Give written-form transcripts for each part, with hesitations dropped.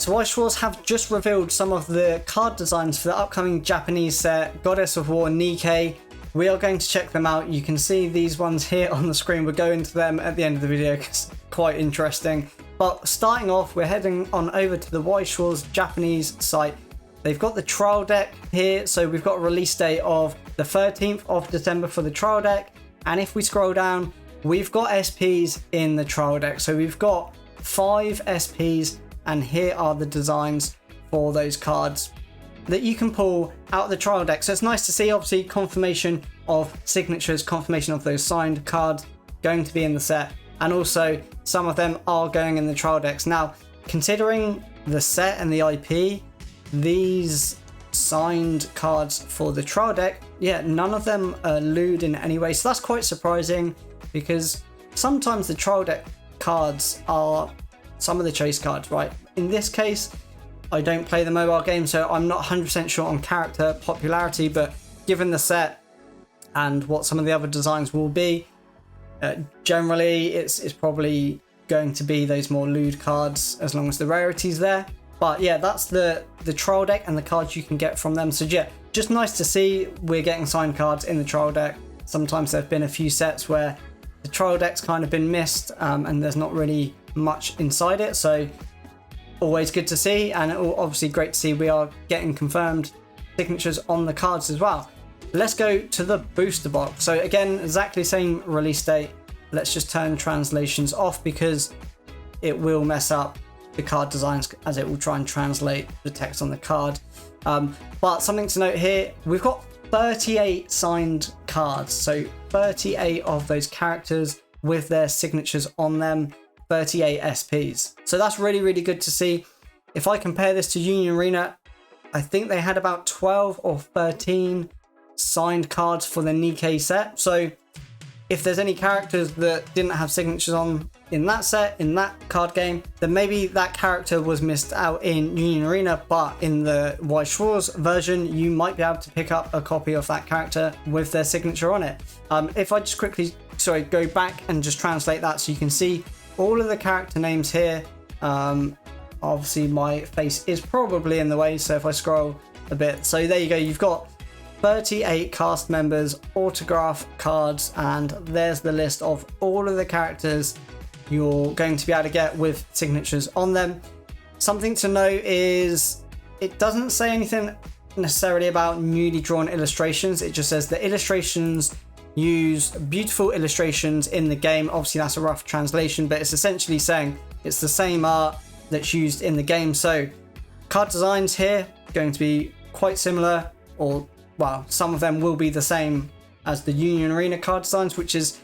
So Weiss Schwarz have just revealed some of the card designs for the upcoming Japanese set, Goddess of War Nikke. We are going to check them out. You can see these ones here on the screen. We'll go into them at the end of the video because it's quite interesting. But starting off, we're heading on over to the Weiss Schwarz Japanese site. They've got the trial deck here. So we've got a release date of the 13th of December for the trial deck. And if we scroll down, we've got SPs in the trial deck. So we've got 5 SPs. And here are the designs for those cards that you can pull out of the trial deck. So it's nice to see, obviously, confirmation of signatures, confirmation of those signed cards going to be in the set. And also, some of them are going in the trial decks. Now, considering the set and the IP, these signed cards for the trial deck, yeah, none of them are lewd in any way. So that's quite surprising because sometimes the trial deck cards are some of the chase cards, right? In this case, I don't play the mobile game, so I'm not 100% sure on character popularity, but given the set and what some of the other designs will be, generally it's probably going to be those more lewd cards as long as the rarity's there. But yeah, that's the trial deck and the cards you can get from them. So yeah, just nice to see we're getting signed cards in the trial deck. Sometimes there have been a few sets where the trial deck's kind of been missed and there's not really much inside it, so always good to see, and obviously great to see we are getting confirmed signatures on the cards as well. Let's go to the booster box. So again, exactly same release date. Let's just turn translations off because it will mess up the card designs as it will try and translate the text on the card. But something to note here, we've got 38 signed cards, so 38 of those characters with their signatures on them, 38 SPs. So that's really, really good to see. If I compare this to Union Arena, I think they had about 12 or 13 signed cards for the Nikke set. So if there's any characters that didn't have signatures on in that set, in that card game, then maybe that character was missed out in Union Arena, but in the Weiss Schwarz version, you might be able to pick up a copy of that character with their signature on it. If I just quickly, go back and just translate that so you can see all of the character names here. Obviously my face is probably in the way, so if I scroll a bit, so there you go, you've got 38 cast members, autograph cards, and there's the list of all of the characters you're going to be able to get with signatures on them. Something to note is it doesn't say anything necessarily about newly drawn illustrations. It just says the illustrations use beautiful illustrations in the game. Obviously that's a rough translation, but it's essentially saying it's the same art that's used in the game. So card designs here going to be quite similar, or well, some of them will be the same as the Union Arena card designs, which is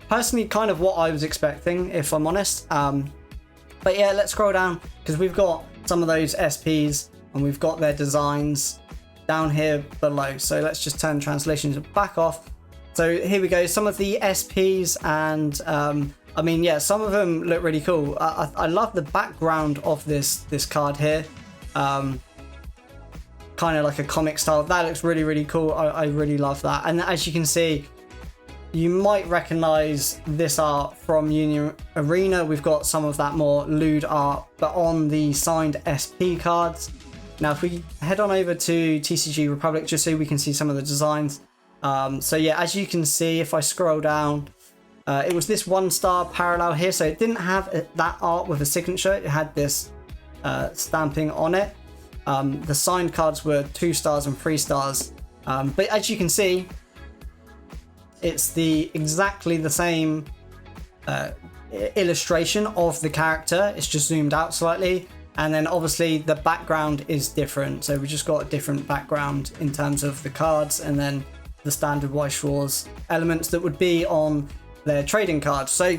personally kind of what I was expecting, if I'm honest. But yeah, let's scroll down because we've got some of those SPs and we've got their designs down here below. So let's just turn translations back off. So here we go, some of the SPs, and I mean, yeah, some of them look really cool. I love the background of this card here. Kind of like a comic style. That looks really, really cool. I really love that. And as you can see, you might recognize this art from Union Arena. We've got some of that more lewd art, but on the signed SP cards. Now, if we head on over to TCG Republic, just so we can see some of the designs. So yeah, as you can see, if I scroll down, it was this 1-star parallel here. So it didn't have that art with a signature. It had this stamping on it. The signed cards were 2 stars and 3 stars. But as you can see, it's exactly the same illustration of the character. It's just zoomed out slightly. And then obviously the background is different. So we just got a different background in terms of the cards and then the standard Weiss Schwarz elements that would be on their trading cards. So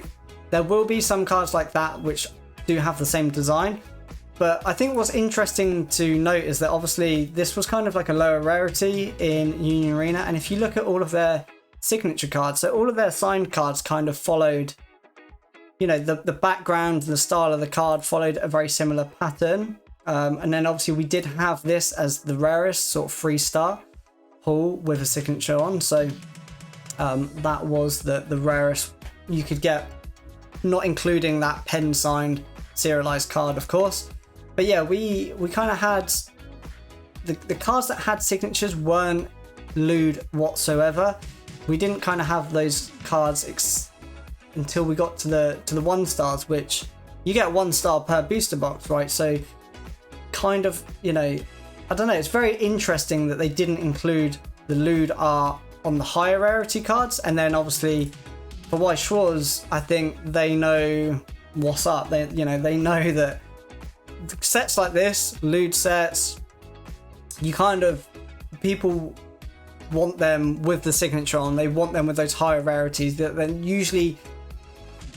there will be some cards like that which do have the same design. But I think what's interesting to note is that obviously this was kind of like a lower rarity in Union Arena. And if you look at all of their signature cards, so all of their signed cards kind of followed, you know, the background, the style of the card followed a very similar pattern. And then obviously we did have this as the rarest sort of 3-star pull with a signature on. So that was the rarest you could get, not including that pen signed serialized card, of course. But yeah, we kind of had the cards that had signatures weren't lewd whatsoever. We didn't kind of have those cards until we got to the 1-stars, which you get 1 star per booster box, right? So kind of, you know, I don't know, it's very interesting that they didn't include the lewd art on the higher rarity cards. And then obviously for Weiss Schwarz, I think they know what's up. They know that sets like this, lewd sets, you kind of, people want them with the signature on. They want them with those higher rarities that they're usually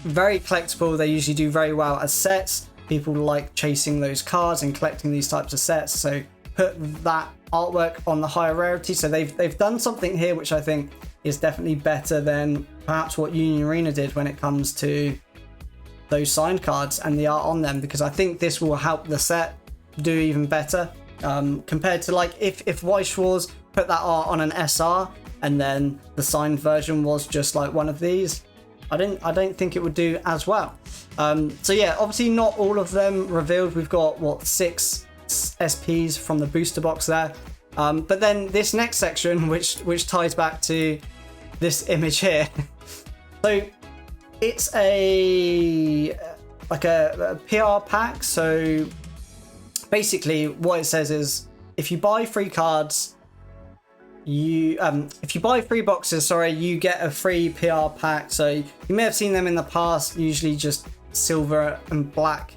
very collectible. They usually do very well as sets. People like chasing those cards and collecting these types of sets, so put that artwork on the higher rarity. So they've done something here which I think is definitely better than perhaps what Union Arena did when it comes to those signed cards and the art on them, because I think this will help the set do even better, compared to like if Weiss Schwarz put that art on an SR and then the signed version was just like one of these. I don't think it would do as well. So yeah, obviously not all of them revealed. We've got what, 6 SPs from the booster box there. But then this next section, which ties back to this image here. So it's a PR pack. So basically what it says is if you buy 3 cards, if you buy 3 boxes, you get a free PR pack. So you may have seen them in the past, usually just silver and black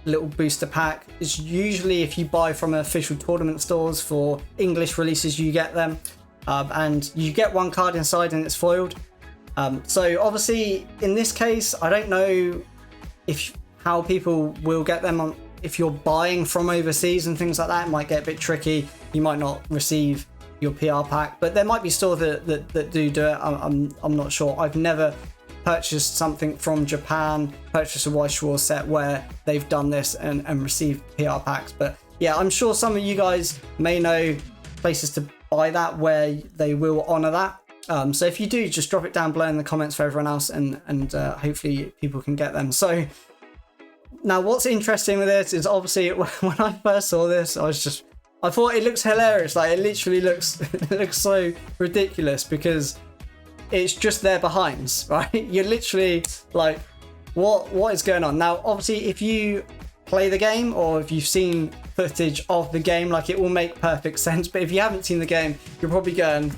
little booster pack. It's usually if you buy from official tournament stores for English releases, you get them, and you get 1 card inside and it's foiled. So obviously in this case, I don't know how people will get them on. If you're buying from overseas and things like that, it might get a bit tricky. You might not receive your PR pack, but there might be stores that do it. I'm not sure. I've never purchased something from Japan, purchased a Weiss Schwarz set where they've done this and received PR packs. But yeah, I'm sure some of you guys may know places to buy that where they will honor that. So if you do, just drop it down below in the comments for everyone else, and hopefully people can get them. So now what's interesting with this is obviously when I first saw this, I thought it looks hilarious. Like, it literally looks so ridiculous because it's just their behinds, right? You're literally like, what is going on? Now, obviously, if you play the game or if you've seen footage of the game, like, it will make perfect sense. But if you haven't seen the game, you're probably going,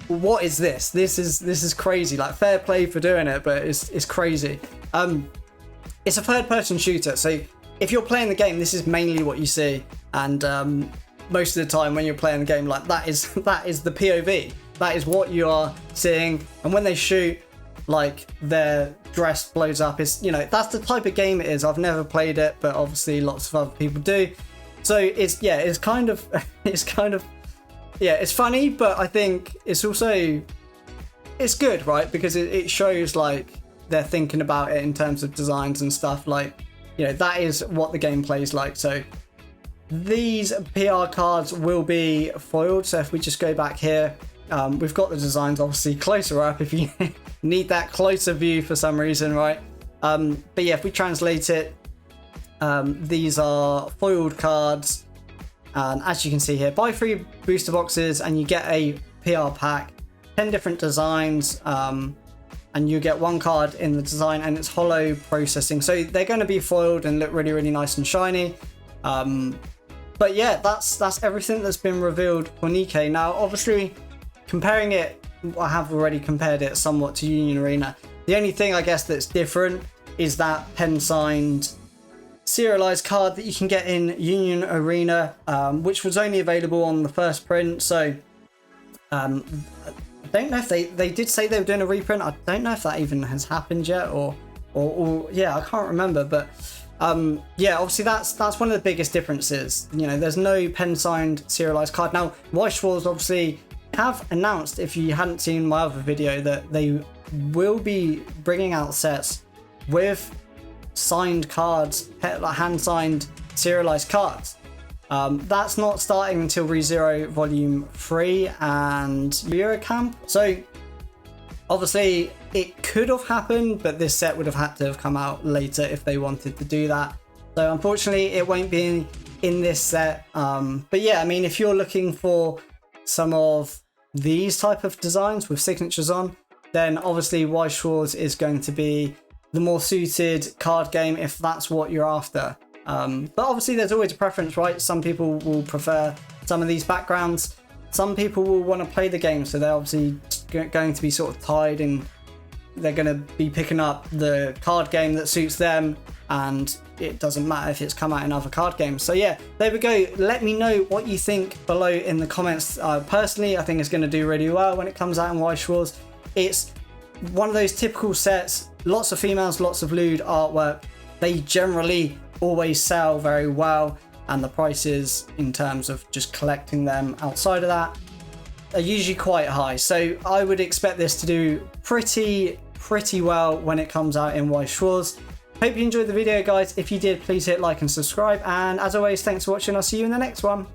what is this? This is crazy. Like, fair play for doing it, but it's crazy. It's a third-person shooter, so if you're playing the game, this is mainly what you see, and most of the time when you're playing the game, like, that is the POV. That is what you are seeing, and when they shoot, like, their dress blows up. It's, you know, that's the type of game it is. I've never played it, but obviously lots of other people do. So it's kind of it's funny, but I think it's also, it's good, right? Because it shows like they're thinking about it in terms of designs and stuff. Like, you know, that is what the gameplay is like. So these PR cards will be foiled. So if we just go back here, we've got the designs obviously closer up if you need that closer view for some reason, right? But yeah, if we translate it, these are foiled cards, and as you can see here, buy 3 booster boxes and you get a PR pack, 10 different designs, and you get 1 card in the design, and it's hollow processing, so they're going to be foiled and look really, really nice and shiny. But yeah, that's everything that's been revealed for Nikke. Now, obviously, comparing it, I have already compared it somewhat to Union Arena. The only thing I guess that's different is that pen signed serialized card that you can get in Union Arena, which was only available on the first print. So I don't know if they did say they were doing a reprint. I don't know if that even has happened yet, or yeah, I can't remember. But yeah, obviously that's one of the biggest differences. You know, there's no pen signed serialized card. Now, Weiss Schwarz obviously have announced, if you hadn't seen my other video, that they will be bringing out sets with signed cards, like hand signed serialized cards. That's not starting until ReZero Volume 3 and Eurocamp. So obviously it could have happened, but this set would have had to have come out later if they wanted to do that. So unfortunately it won't be in this set. But yeah, I mean, if you're looking for some of these type of designs with signatures on, then obviously Weiss Schwarz is going to be the more suited card game if that's what you're after. But obviously there's always a preference, right? Some people will prefer some of these backgrounds. Some people will want to play the game, so they're obviously going to be sort of tied, and they're going to be picking up the card game that suits them, and it doesn't matter if it's come out in other card games. So yeah, there we go. Let me know what you think below in the comments. Personally, I think it's going to do really well when it comes out in Weiss Schwarz. It's one of those typical sets, lots of females, lots of lewd artwork. They generally always sell very well, and the prices in terms of just collecting them outside of that are usually quite high. So I would expect this to do pretty well when it comes out in Weiss Schwarz. Hope you enjoyed the video, guys. If you did, please hit like and subscribe, and as always, thanks for watching. I'll see you in the next one.